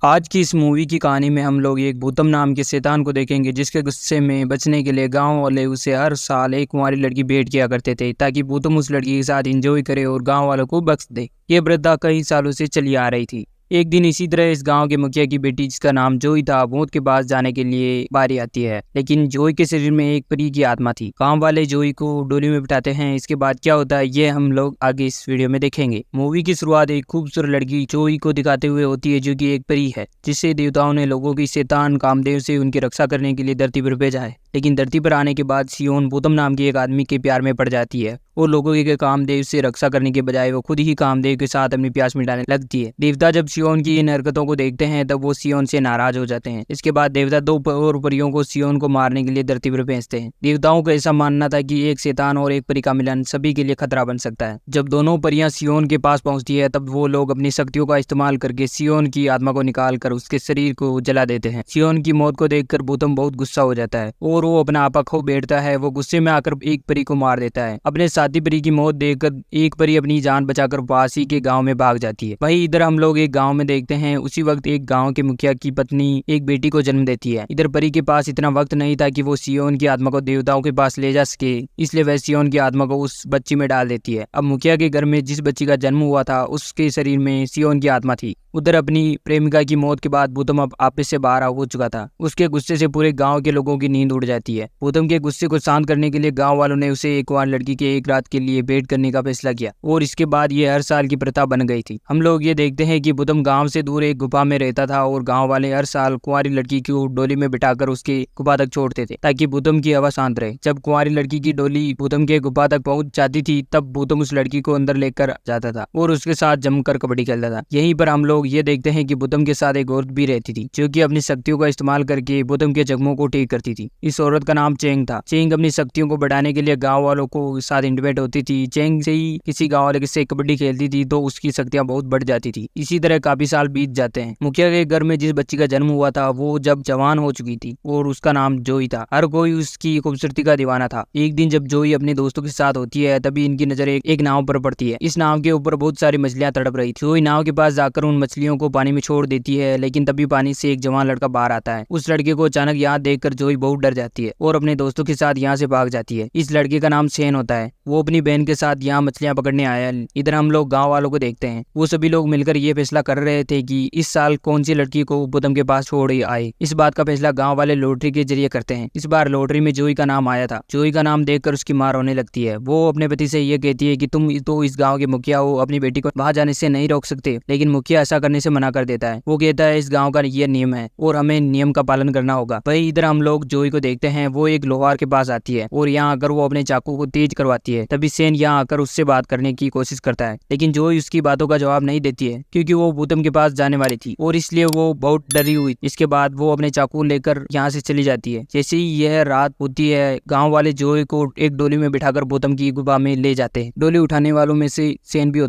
आज की इस मूवी की कहानी में हम लोग एक भूतम नाम के शैतान को देखेंगे, जिसके गुस्से में बचने के लिए गांव वाले उसे हर साल एक कुंवारी लड़की भेंट किया करते थे, ताकि भूतम उस लड़की के साथ एंजॉय करे और गांव वालों को बख्श दे। ये प्रथा कई सालों से चली आ रही थी। एक दिन इसी तरह इस गांव के मुखिया की बेटी, जिसका नाम जोई था, भूत के पास जाने के लिए बारी आती है। लेकिन जोई के शरीर में एक परी की आत्मा थी। गांव वाले जोई को डोली में बिठाते हैं। इसके बाद क्या होता है ये हम लोग आगे इस वीडियो में देखेंगे। मूवी की शुरुआत एक खूबसूरत लड़की जोई को दिखाते हुए होती है, जो कि एक परी है, जिसे देवताओं ने लोगों की शैतान कामदेव से उनकी रक्षा करने के लिए धरती पर भेजा है। लेकिन धरती पर आने के बाद सियोन भूतम नाम के एक आदमी के प्यार में पड़ जाती है और लोगों के कामदेव से रक्षा करने के बजाय वो खुद ही कामदेव के साथ अपनी प्यास मिटाने लगती है। देवता जब सियोन की इन हरकतों को देखते हैं तब वो सियोन से नाराज हो जाते हैं। इसके बाद देवता दो और परियों को सियोन को मारने के लिए धरती पर भेजते हैं। देवताओं का ऐसा मानना था कि एक शैतान और एक परी का मिलन सभी के लिए खतरा बन सकता है। जब दोनों परियां सियोन के पास पहुंचती है तब वो लोग अपनी शक्तियों का इस्तेमाल करके सियोन की आत्मा को निकाल कर उसके शरीर को जला देते हैं। सियोन की मौत को देखकर भूतम बहुत गुस्सा हो जाता है और वो अपना आपा खो बैठता है। वो गुस्से में आकर एक परी को मार देता है। अपने साथी परी की मौत देखकर एक परी अपनी जान बचाकर पास ही के गांव में भाग जाती है। वहीं इधर हम लोग एक गांव में देखते हैं। उसी वक्त एक गांव के मुखिया की पत्नी एक बेटी को जन्म देती है। इधर परी के पास इतना वक्त नहीं था कि वो सियोन की आत्मा को देवताओं के पास ले जा सके, इसलिए वह सियोन की आत्मा को उस बच्ची में डाल देती है। अब मुखिया के घर में जिस बच्ची का जन्म हुआ था उसके शरीर में सियोन की आत्मा थी। उधर अपनी प्रेमिका की मौत के बाद भूतम अब आपस से बाहर हो चुका था। उसके गुस्से से पूरे गांव के लोगों की नींद उड़ जाती है। भूतम के गुस्से को शांत करने के लिए गांव वालों ने उसे एक और लड़की के एक रात के लिए भेंट करने का फैसला किया और इसके बाद ये हर साल की प्रथा बन गई थी। हम लोग ये देखते हैं कि भूतम गांव से दूर एक गुफा में रहता था और गांव वाले हर साल कुंवारी लड़की को डोली में बिठाकर उसके गुफा तक छोड़ते थे, ताकि भूतम की हवा शांत रहे। जब कुंवारी लड़की की डोली भूतम के गुफा तक पहुंच जाती थी तब भूतम उस लड़की को अंदर लेकर जाता था और उसके साथ जमकर कबड्डी खेलता था। यहीं पर हम लोग ये देखते हैं कि भूतम के साथ एक औरत भी रहती थी, जो कि अपनी शक्तियों का इस्तेमाल करके भूतम के जख्मों को ठीक करती थी। इस औरत का नाम चेंग था। चेंग अपनी शक्तियों को बढ़ाने के लिए गांव वालों को साथ इंटीमेट होती थी। चेंग से ही किसी गांव वाले से कबड्डी खेलती थी तो उसकी शक्तियां बहुत बढ़ जाती थी। इसी तरह काफी साल बीत जाते हैं। मुखिया के घर में जिस बच्ची का जन्म हुआ था वो जब जवान हो चुकी थी और उसका नाम जोई था। हर कोई उसकी खूबसूरती का दीवाना था। एक दिन जब जोई अपने दोस्तों के साथ होती है तभी इनकी नजर एक नाव पर पड़ती है। इस नाव के ऊपर बहुत सारी मछलियां तड़प रही थी। जोई नाव के पास जाकर उन मछलियों को पानी में छोड़ देती है, लेकिन तभी पानी से एक जवान लड़का बाहर आता है। उस लड़के को अचानक यहाँ देखकर जोई बहुत डर जाती है और अपने दोस्तों के साथ यहाँ से भाग जाती है। इस लड़के का नाम सेन होता है। वो अपनी बहन के साथ यहाँ मछलियां पकड़ने आया। इधर हम लोग गांव वालों को देखते हैं। वो सभी लोग मिलकर ये फैसला कर रहे थे कि इस साल कौन सी लड़की को भूतम के पास छोड़ आए। इस बात का फैसला गांव वाले लॉटरी के जरिए करते हैं। इस बार लॉटरी में जोई का नाम आया था। जोई का नाम देखकर उसकी मां रोने लगती है। वो अपने पति से ये कहती है कि तुम तो इस गाँव के मुखिया हो, अपनी बेटी को वहां जाने से नहीं रोक सकते। लेकिन मुखिया ऐसा करने से मना कर देता है। वो कहता है इस गाँव का ये नियम है और हमें नियम का पालन करना होगा। वही इधर हम लोग जोई को देखते हैं। वो एक लोहार के पास आती है और यहाँ आकर वो अपने चाकू को तेज करवाती है। तभी सेन यहाँ आकर उससे बात करने की कोशिश करता है, लेकिन जोई उसकी बातों का जवाब नहीं देती है, क्योंकि वो भूतम के पास जाने वाली थी और इसलिए वो बहुत डरी हुई। इसके बाद वो अपने चाकू लेकर यहाँ से चली जाती है। जैसे ही यह रात होती है, गाँव वाले जोई को एक डोली में बिठाकर भूतम की गुफा में ले जाते हैं। डोली उठाने वालों में से सेन भी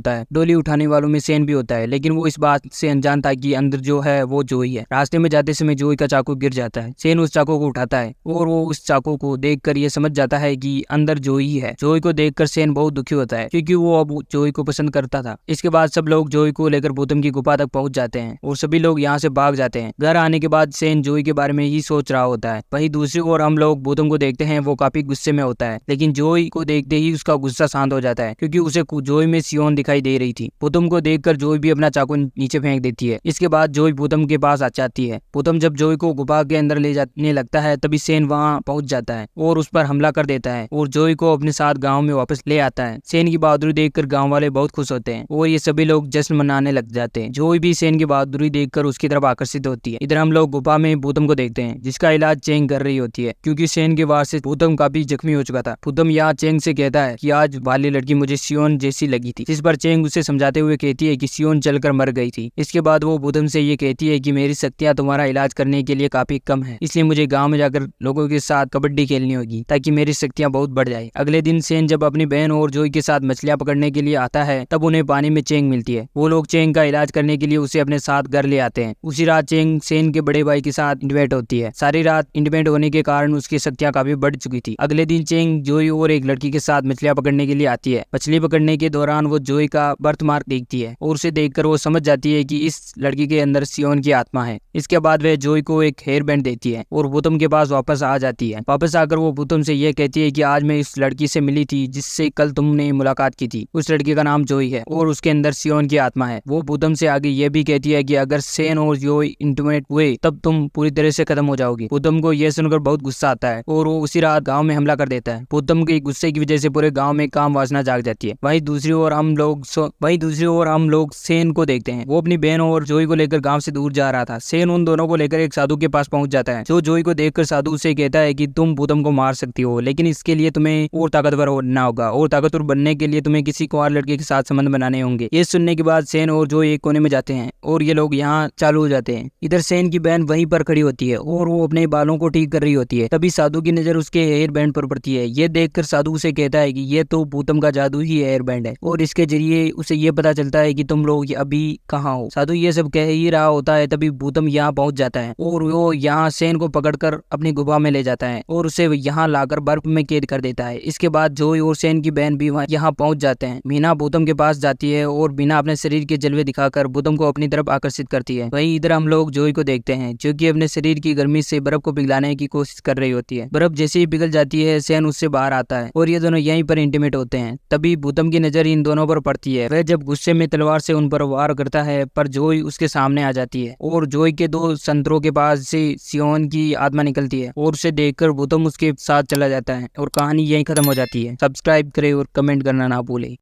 होता है, लेकिन वो इस बात से अनजान था कि अंदर जो है वो जोई है। रास्ते में जाते समय जोई का चाकू गिर जाता है। सेन उस चाकू को उठाता है और वो उस चाकू को देखकर ये समझ जाता है कि अंदर जोई है। जोई को देखकर सेन बहुत दुखी होता है, क्योंकि वो अब जोई को पसंद करता था। इसके बाद सब लोग जोई को लेकर भूतम की गुफा तक पहुंच जाते हैं और सभी लोग यहाँ से भाग जाते हैं। घर आने के बाद सेन जोई के बारे में ही सोच रहा होता है। वहीं दूसरी ओर हम लोग भूतम को देखते हैं। वो काफी गुस्से में होता है, लेकिन जोई को देखते ही उसका गुस्सा शांत हो जाता है, क्योंकि उसे जोई में सियोन दिखाई दे रही थी। भूतम को देखकर जोई भी अपना चाकू नीचे फेंक देती है। इसके बाद जोई भूतम के पास आ जाती है। भूतम जब जोई को गुफा के अंदर ले जाने लगता है तभी सेन वहां पहुंच जाता है और उस पर हमला कर देता है और जोई को अपने साथ गांव में वापस ले आता है। सेन की बहादुरी देखकर गांव वाले बहुत खुश होते हैं और ये सभी लोग जश्न मनाने लग जाते हैं। जोई भी सेन की बहादुरी देखकर उसकी तरफ आकर्षित होती है। इधर हम लोग गुफा में भूतम को देखते हैं, जिसका इलाज चेंग कर रही होती है, क्योंकि सेन के वार से भूतम काफी जख्मी हो चुका था। भूतम यहाँ चेंग से कहता है कि आज वाली लड़की मुझे सियोन जैसी लगी थी, जिस पर चेंग उसे समझाते हुए कहती है कि सियोन जलकर मर गई थी। इसके बाद वो भूतम से ये कहती है कि मेरी शक्तियां तुम्हारा इलाज करने के लिए काफी कम है, इसलिए मुझे गांव में जाकर लोगों के साथ कबड्डी खेलनी होगी ताकि मेरी शक्तियां बहुत बढ़ जाए। अगले दिन सेन जब अपनी बहन और जोई के साथ मछलियां पकड़ने के लिए आता है तब उन्हें पानी में चेंग मिलती है। वो लोग चेंग का इलाज करने के लिए उसे अपने साथ घर ले आते हैं। उसी रात चेंग सेन के बड़े भाई के साथ इंटीमेट होती है। सारी रात इंटीमेट होने के कारण उसकी शक्तियां काफी बढ़ चुकी थी। अगले दिन चेंग जोई और एक लड़की के साथ मछलियां पकड़ने के लिए आती है। मछली पकड़ने के दौरान वो जोई का बर्थ मार्क देखती है और उसे देखकर वो समझ जाती कहती है कि इस लड़की के अंदर सियोन की आत्मा है। इसके बाद वह जोई को एक हेयर बैंड देती है और भूतम के पास वापस आ जाती है। वापस आकर वो भूतम से यह कहती है कि आज मैं इस लड़की से मिली थी जिससे कल तुमने मुलाकात की थी। उस लड़की का नाम जोई है और उसके अंदर सियोन की आत्मा है। वो भूतम से आगे ये भी कहती है कि अगर सेन और जोई इंटीमेट हुए तब तुम पूरी तरह से खत्म हो जाओगी। भूतम को यह सुनकर बहुत गुस्सा आता है और वो उसी रात गाँव में हमला कर देता है। भूतम के गुस्से की वजह से पूरे गाँव में काम वासना जाग जाती है। वहीं दूसरी ओर हम लोग सेन को देखते हैं। वो अपनी बहन और जोई को लेकर गांव से दूर जा रहा था। सेन उन दोनों को लेकर एक साधु के पास पहुंच जाता है, जो जोई को देखकर साधु उसे कहता है कि तुम भूतम को मार सकती हो, लेकिन इसके लिए तुम्हें और ताकतवर होना होगा और ताकतवर बनने के लिए तुम्हें किसी कुंवार लड़के के साथ संबंध बनाने होंगे। ये सुनने के बाद सेन और जोई एक कोने में जाते हैं और ये लोग यहाँ चालू हो जाते हैं। इधर सेन की बहन वहीं पर खड़ी होती है और वो अपने बालों को ठीक कर रही होती है। तभी साधु की नजर उसके हेयर बैंड पर पड़ती है। ये देखकर साधु उसे कहता है कि ये तो भूतम का जादू ही हेयर बैंड है और इसके जरिए उसे ये पता चलता है कि तुम लोग अभी कहाँ हो। साधु ये सब कह ही रहा होता है तभी भूतम यहाँ पहुंच जाता है और वो यहाँ सेन को पकड़कर अपनी गुफा में ले जाता है और उसे यहाँ लाकर बर्फ में कैद कर देता है। इसके बाद जोई और सेन की बहन भी यहाँ पहुंच जाते हैं। मीना भूतम के पास जाती है और बिना अपने शरीर के जलवे दिखाकर भूतम को अपनी तरफ आकर्षित करती है। वहीं इधर हम लोग जोई को देखते हैं जो कि अपने शरीर की गर्मी से बर्फ को पिघलाने की कोशिश कर रही होती है। बर्फ जैसे ही पिघल जाती है सेन उससे बाहर आता है और ये दोनों यहीं पर इंटीमेट होते हैं। तभी भूतम की नजर इन दोनों पर पड़ती है। वह जब गुस्से में तलवार से उन पर वार करता है पर जोई उसके सामने आ जाती है और जोई के दो संतरों के पास से सियोन की आत्मा निकलती है और उसे देखकर भूतम उसके साथ चला जाता है और कहानी यहीं खत्म हो जाती है। सब्सक्राइब करें और कमेंट करना ना भूलें।